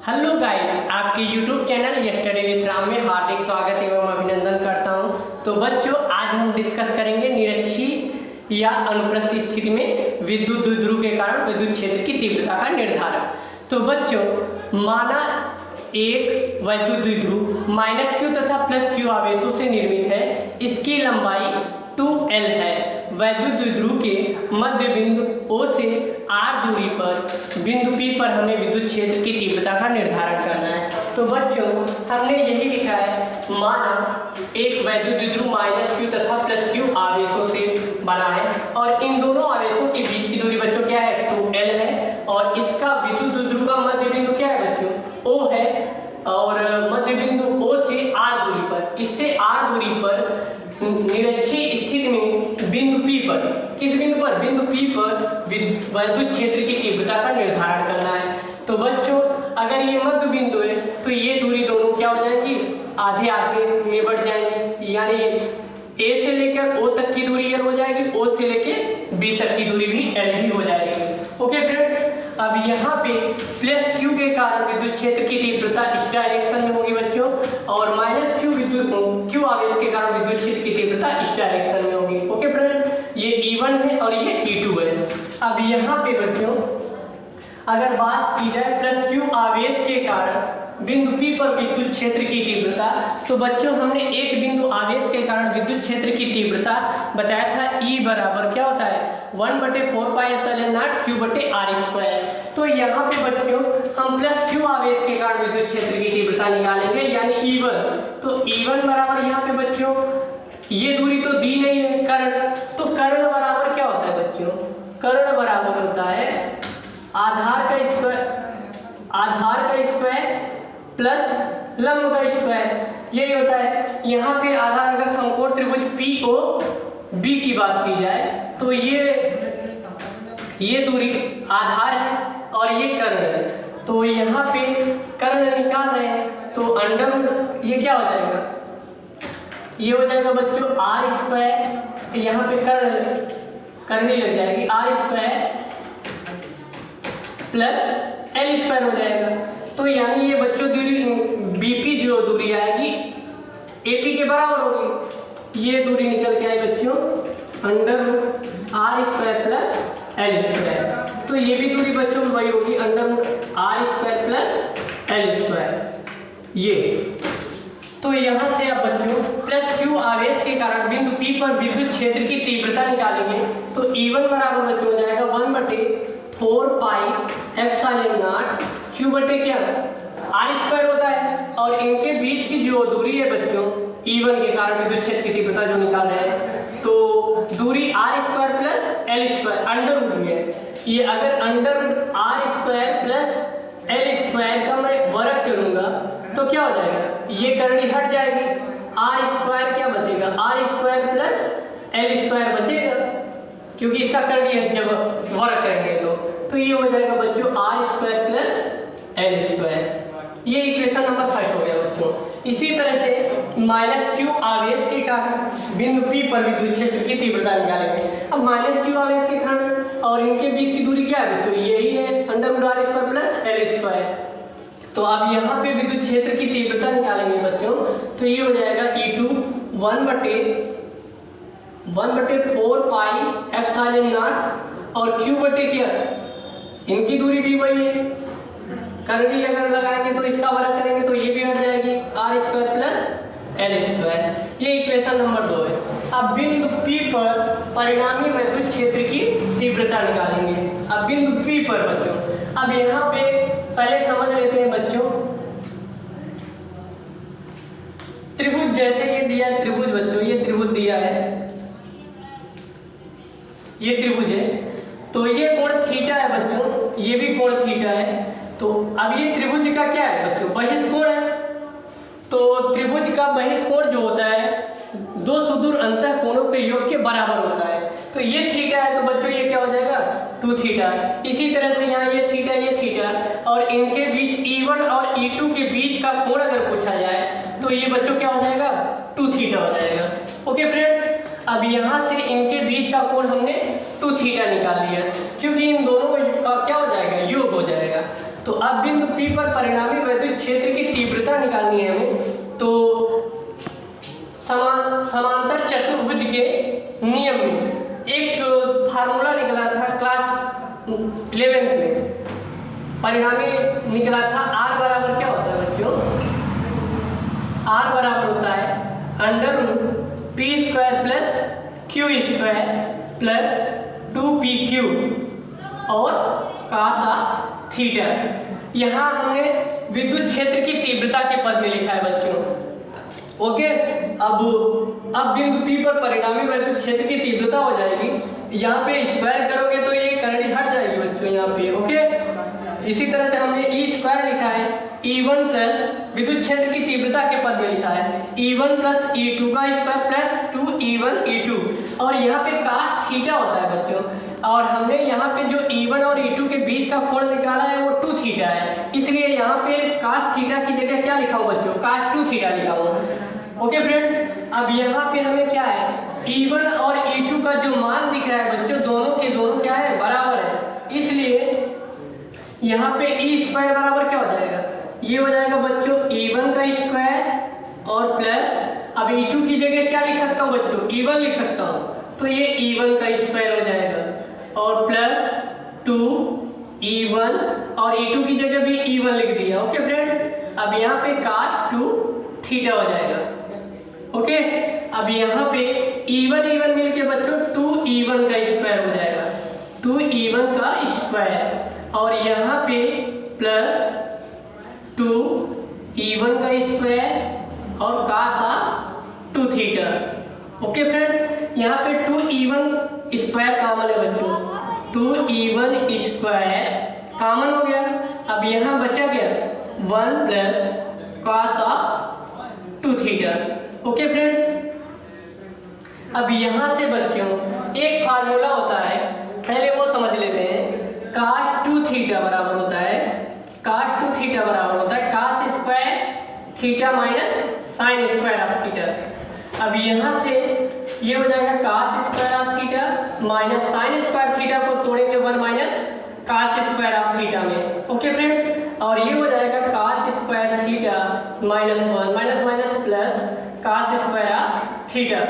Hello guys, आपके YouTube channel yesterday with Ram में हार्दिक स्वागत एवं अभिनंदन करता हूं। तो बच्चों, आज हम डिस्कस करेंगे निरक्षीय या अनुप्रस्थ स्थिति में विद्युत द्विध्रुव के कारण विद्युत क्षेत्र की तीव्रता का निर्धारण। तो बच्चों, माना एक वैद्युत द्विध्रुव -q तथा +q आवेशों से निर्मित है। इसकी लंबाई 2L है। वैद्युत द्विध्रुव के मध्य बिंदु O से R दूरी पर बिंदु P पर हमें विद्युत क्षेत्र की तीव्रता का निर्धारण करना है। तो बच्चों, हमने यही लिखा है, माना एक वैद्युत द्विध्रुव -q तथा +q आवेशों से बना है और इन दोनों आवेशों के बीच की दूरी बच्चों क्या है, 2L है। और इसका विद्युत द्विध्रुव का मध्य बिंदु क्या है बच्चों, O है। और मध्य बिंदु O से R दूरी पर, इससे R दूरी पर निरक्षीय स्थिति में बिंदु P पर, किस बिंदु पर, बिंदु P पर विद्युत क्षेत्र की तीव्रता का निर्धारण करना है। तो बच्चों, अगर ये मध्य बिंदु है तो ये दूरी दोनों क्या हो जाएगी, आधे आधे में बढ़ जाएंगे, यानी A से लेकर O तक की दूरी L हो जाएगी, O से लेकर B तक की दूरी भी L ही हो जाएगी। ओके फ्रेंड्स, अब यहाँ पे +q के कारण विद्युत क्षेत्र की तीव्रता इस डायरेक्शन में होगी बच्चों, और -q आवेश के कारण विद्युत क्षेत्र की तीव्रता इस डायरेक्शन में होगी। ओके फ्रेंड्स, ये E1 है और ये E2 है। अब यहाँ पे बच्चों अगर बात की जाए +q आवेश के कारण बिंदु P पर विद्युत क्षेत्र की तीव्रता, तो बच्चों हमने एक बिंदु आवेश के कारण विद्युत क्षेत्र की तीव्रता बताया था, E बराबर क्या होता है, 1/4πε0 q/r²। तो यहाँ पे बच्चों हम +q आवेश के कारण विद्युत क्षेत्र की तीव्रता निकालेंगे, यानी E1। तो E1 बराबर यहाँ पे बच्चों, ये दूरी तो दी नहीं है, कर्ण, तो कर्ण बराबर क्या होता है बच्चों, कर्ण बराबर होता है आधार का स्क्वायर प्लस लंब का स्क्वायर, यही होता है। यहाँ पे आधार अगर समकोण त्रिभुज POB की बात की जाए तो ये दूरी आधार है और ये कर्ण है। तो यहाँ पे कर्ण निकाल रहे हैं, तो अंडर ये क्या हो जाएगा, ये हो जाएगा बच्चों R², यहाँ पे करनी लग जाएगी, R² प्लस L² हो जाएगा। तो यानी ये बच्चों दूरी BP जो दूरी आएगी AP के बराबर होगी। ये दूरी निकल के आई बच्चों √R² प्लस L²। तो ये भी दूरी बच्चों वही होगी √R² प्लस L²। ये तो यहाँ से अब बच्चों +q आवेश के कारण बिंदु P पर विद्युत क्षेत्र की तीव्रता निकालेंगे। तो E1 बराबर बच्चों हो जाएगा 1/4πε0 q बटे क्या, R² होता है। और इनके बीच की जो दूरी है बच्चों E1 के कारण विद्युत क्षेत्र की तीव्रता जो निकाल रहे हैं, तो दूरी R² plus L², under root है ये। अगर √R² प्लस L² का मैं वर्ग करूंगा तो क्या हो जाएगा, ये करनी हट जाएगी, R² क्या बचेगा, R² प्लस L² बचेगा, क्योंकि इसका करनी है जब वर्ग करेंगे तो ये हो जाएगा बच्चों R² प्लस L²। ये इक्वेशन नंबर 1 हो गया बच्चों। इसी तरह से -q आवेश के कारण बिंदु P पर विद्युत क्षेत्र की तीव्रता निकालेंगे। अब -q आवेश के कारण और इनके बीच की दूरी क्या है बच्चों, यही है √R² प्लस L²। तो अब यहाँ पे विद्युत क्षेत्र की तीव्रता निकालेंगे बच्चों, तो ये हो जाएगा E2 1/4πε0 और q बटे क्या, इनकी दूरी भी वही है, करनी अगर लगाएंगे तो इसका वर्ग करेंगे तो ये भी हट जाएगी, R² प्लस L²। ये इक्वेशन नंबर 2 है। अब बिंदु P पर परिणामी विद्युत क्षेत्र की तीव्रता निकालेंगे। अब बिंदु P पर बच्चों, अब यहाँ पे पहले समझ लेते हैं बच्चों, त्रिभुज जैसे ये दिया है, त्रिभुज बच्चों ये त्रिभुज दिया है, ये त्रिभुज है, तो ये कोण थीटा है बच्चों, ये भी कोण थीटा है। तो अब ये त्रिभुज का क्या है बच्चों, बहिष्कोण है। तो त्रिभुज का बहिष्कोण जो होता है दो सुदूर अंतः कोणों के योग के बराबर होता है। तो ये थीटा है, तो बच्चों ये क्या हो जाएगा, 2 थीटा। इसी तरह से यहाँ ये थीटा और इनके बीच E1 और E2 के बीच का कोण अगर पूछा जाए तो ये बच्चों क्या हो जाएगा, 2 थीटा हो जाएगा। ओके फ्रेंड्स, अब यहाँ से इनके बीच का कोण हमने 2 थीटा निकाल लिया, क्योंकि इन दोनों का क्या हो जाएगा, योग हो जाएगा। तो अब बिंदु P पर परिणामी विद्युत क्षेत्र की तीव्रता निकालनी है हमें। तो समांतर चतुर्भुज के नियम में एक फार्मूला निकला था क्लास 11th में, परिणामी निकला था R बराबर क्या होता है बच्चों, R बराबर होता है √p² + q² + 2pq और cos थीटा। यहाँ हमने विद्युत क्षेत्र की तीव्रता के पद में लिखा है बच्चों। ओके, अब बिंदु P पर परिणामी विद्युत क्षेत्र की तीव्रता हो जाएगी। यहाँ पे स्क्वायर करोगे तो ये करंट हट जाएगी बच्चों यहाँ पे। ओके, इसी तरह से हमने E² लिखा है, E1 प्लस विद्युत क्षेत्र की तीव्रता के पद में लिखा है E1 + E2 का स्क्वायर प्लस 2E1 E2 और यहाँ पे cos थीटा होता है बच्चों। और हमने यहाँ पे जो E1 और E2 के बीच का कोण निकाला है वो 2 थीटा है, इसलिए यहाँ पे cos थीटा की जगह क्या लिखा हूँ बच्चों, cos 2 थीटा लिखा हूँ। ओके फ्रेंड्स, अब यहाँ पे हमें क्या है, E1 और E2 का जो मान दिख रहा है बच्चों, दोनों के दोनों क्या है, बराबर है, इसलिए यहाँ पे E² बराबर क्या हो जाएगा, ये हो जाएगा बच्चों E1 का स्क्वायर और प्लस, अब E2 की जगह क्या लिख सकता हूँ बच्चों, E1 लिख सकता हूँ, तो ये E1 का स्क्वायर हो जाएगा और प्लस 2E1 और E2 की जगह भी E1 लिख दिया। ओके फ्रेंड्स, अब यहाँ पे cos 2 थीटा हो जाएगा। ओके, अब यहाँ पे E1 मिलके बच्चों 2E1 का स्क्वायर हो जाएगा, 2E1 का स्क्वायर और यहाँ पे प्लस 2E1 का स्क्वायर और cos 2 थीटा। ओके फ्रेंड्स, यहाँ पे 2E1 स्क्वायर कॉमन है बच्चों, 2E1 स्क्वायर कॉमन हो गया। अब यहाँ बचा गया 1 plus cos 2 theta. Okay friends, अब यहाँ से बच्चों एक फार्मूला होता है, पहले वो समझ लेते हैं। cos 2 थीटा बराबर होता है, cos 2 थीटा बराबर होता है cos square theta minus sin square of theta. अब यहाँ से ये हो जाएगा cos square of theta minus sin square theta को तोड़ेंगे 1 minus cos square of theta में। ओके फ्रेंड्स, और ये हो जाएगा cos square theta minus 1 minus minus plus cos square of theta.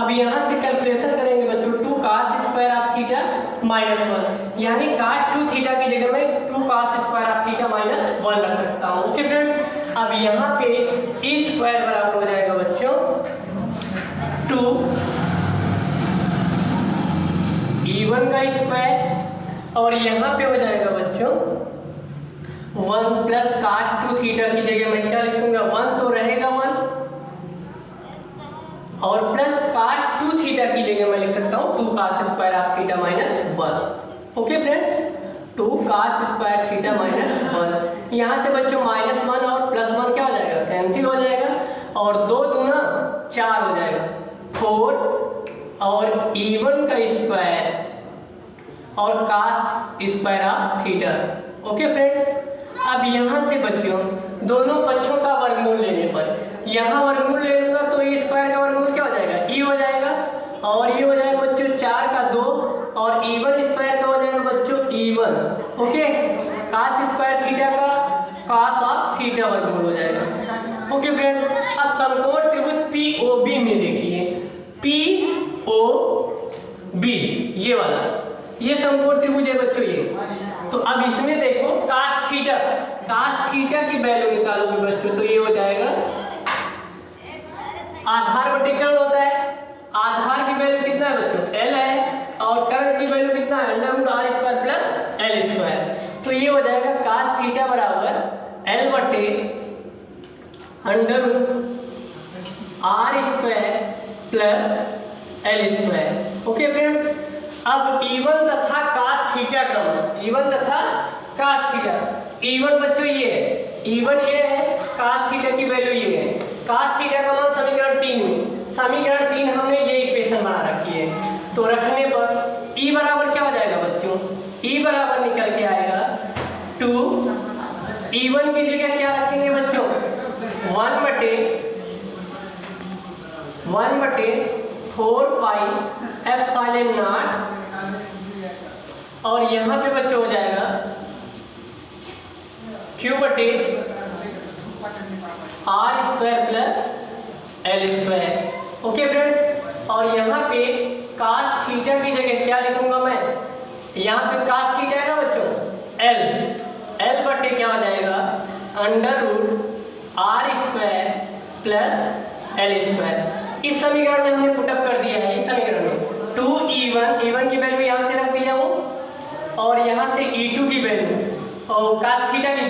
अब यहाँ से कैलकुलेशन करेंगे बच्चों, 2 cos square of theta minus 1, यानी cos 2 थीटा की जगह में 2 cos square of theta minus 1 रख सकता हूँ। ओके फ्रेंड्स, अब यहाँ पे E² बराबर हो जाएगा बच्चों 2E1 का स्क्वायर और यहाँ पे हो जाएगा बच्चों 1 प्लस cos 2 थीटा की जगह मैं क्या लिखूंगा, 1 तो रहेगा 1 और प्लस cos 2 थीटा की जगह मैं लिख सकता हूँ 2 cos square of theta minus 1। Okay friends, 2 cos square theta minus 1, यहाँ से बच्चों माइनस 1 और प्लस 1 क्या हो जाएगा, कैंसिल हो जाएगा और 2 दूना 4 हो जाएगा, 4 और E1 का स्क्वायर और cos square of theta. Okay friends, अब यहाँ से बच्चों दोनों पक्षों का वर्गमूल लेने पर, यहाँ वर्गमूल ले लूँगा तो E² का वर्गमूल क्या हो जाएगा, E हो जाएगा और ये हो जाएगा बच्चों 4 का 2 और E1 स्क्वायर का हो जाएगा बच्चों E1। Okay, cos square theta का cos ऑफ थीटा वर्गमूल हो जाएगा। ओके फ्रेंड्स, अब समकोण त्रिभुज POB में देखिए, POB ये वाला, ये समकोण त्रिभुज है बच्चों ये। तो अब इसमें देखो cos थीटा की वैल्यू निकालोगे बच्चों तो ये हो जाएगा, आधार बटे कर्ण होता है, आधार की वैल्यू कितना है बच्चों, L है और कर्ण की वैल्यू कितना है, √r² प्लस L²। तो ये हो जाएगा cos थीटा बराबर L बटे √r² plus L²। Okay friends, अब E1 तथा cos थीटा का मान, E1 तथा cos थीटा, E1 बच्चों ये है, E1 ये है, cos थीटा की वैल्यू ये है, cos थीटा का मान समीकरण 3 में, समीकरण 3 हमने ये इक्वेशन बना रखी है, तो रखने पर E बराबर क्या हो जाएगा बच्चों, E बराबर निकल के आएगा 2, E1 की जगह क्या रखेंगे बच्चों, 1 बटे 4 पाई एप्सिलॉन नॉट और यहाँ पे बच्चों हो जाएगा Q बटे R square plus L square. Okay friends, और यहाँ पे कास थीटा की जगह क्या लिखूंगा मैं, यहाँ पे कास थीटा है ना बच्चों, एल बटे क्या हो जाएगा, under root R square plus L square. इस समीकरण में हमने पुटअप कर दिया है, इस समीकरण में 2E1 की वैल्यू यहाँ से रख दिया हूँ, और यहाँ से E2 की वैल्यू और कास थीटा की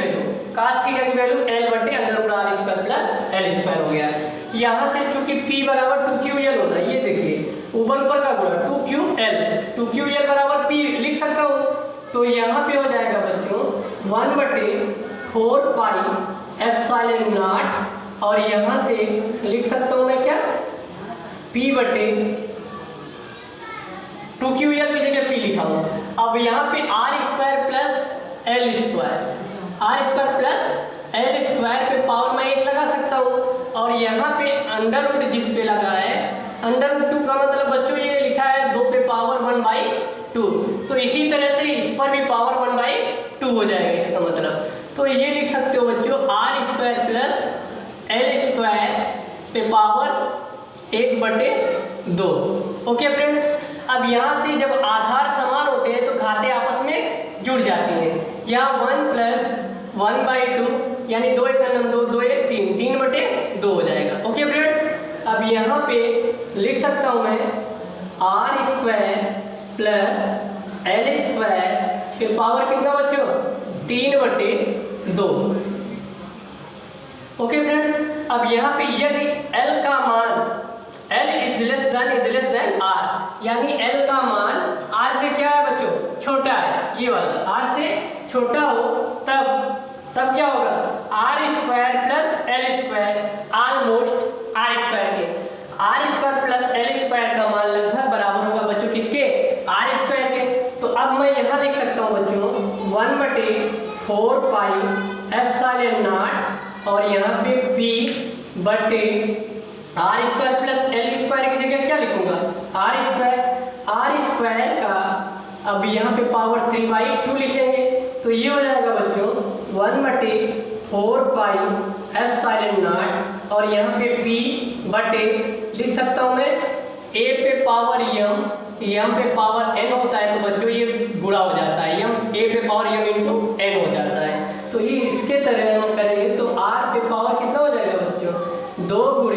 वैल्यू एल बटे under root R square plus L square हो गया। यहाँ से चूंकि P बराबर 2QL होता है, ये देखिए ऊपर का गुणा 2QL बराबर P लिख सकता हूँ। तो यहाँ पे हो जाएगा बच्चों 1 बटे 4 पाई एप्सिलॉन नॉट, और यहाँ से लिख सकता हूँ मैं क्या, P बटे 2QL की जगह P लिखा हूँ। अब यहाँ पे R square plus L square पे पावर मैं 1 लगा सकता हूँ, और यहाँ पे अंडर रूट जिस पे लगा है, अंडर रूट 2 का मतलब बच्चों ये लिखा है 2 पे पावर 1/2, तो इसी तरह से इस पर भी पावर 1/2 हो जाएगा इसका मतलब। तो ये लिख सकते हो बच्चों R square plus L square पे पावर 1/2। ओके फ्रेंड्स, अब यहाँ से जब आधार समान होते हैं तो घातें आपस में जुड़ जाती हैं। यहाँ 1 प्लस 1/2 यानी 2 1 2 2 1 3 3/2 हो जाएगा। ओके फ्रेंड्स, अब यहाँ पे लिख सकता हूँ मैं R square plus L square पे पावर कितना बच्चों, 3/2। ओके फ्रेंड्स, अब यहाँ पे यदि L का मान L is less than R, यानी L का मान R से क्या है बच्चों, छोटा है, ये वाला R से छोटा हो तब क्या होगा, R square plus L square almost R square के, R square plus L square का मान लगभग बराबर होगा बच्चों किसके, आर स्क्वायर के। तो अब मैं यहाँ लिख सकता हूँ बच्चों 1/4 पाई एप्सिलॉन नॉट, और यहाँ पे P बटे R square plus L square की जगह क्या लिखूंगा, आर स्क्वायर का अब यहाँ पे पावर 3/2 लिखेंगे, तो ये हो जाएगा बच्चों 1/4 पाई एप्सिलॉन नॉट, और यहाँ पे P बटे लिख सकता हूँ मैं A पे पावर m पे पावर n होता है, तो बच्चों ये गुणा हो जाता है, A पे पावर m इंटू n हो जाता है। तो ये इसके तरह हम करेंगे तो R पे पावर कितना हो जाएगा बच्चों, 2 ×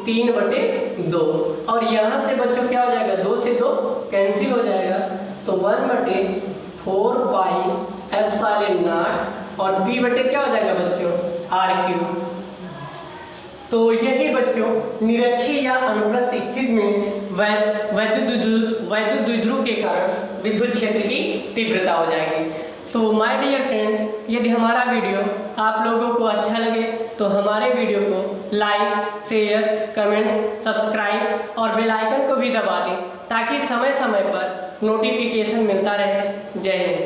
3/2, और यहाँ से बच्चों क्या हो जाएगा, 2 से 2 कैंसिल हो जाएगा, तो 1/4 पाई एप्सिलॉन नॉट, और P बटे क्या हो जाएगा बच्चों, R3। तो यही बच्चों निरक्षीय या अनुप्रस्थ स्थिति में वैद्युत द्विध्रुव के कारण विद्युत क्षेत्र की तीव्रता हो जाएगी। तो माय डियर फ्रेंड्स, यदि हमारा वीडियो आप लोगों को अच्छा लगे तो हमारे वीडियो को लाइक, शेयर, कमेंट, सब्सक्राइब और बेल आइकन को भी दबा दें, ताकि समय समय पर नोटिफिकेशन मिलता रहे। जय हिंद।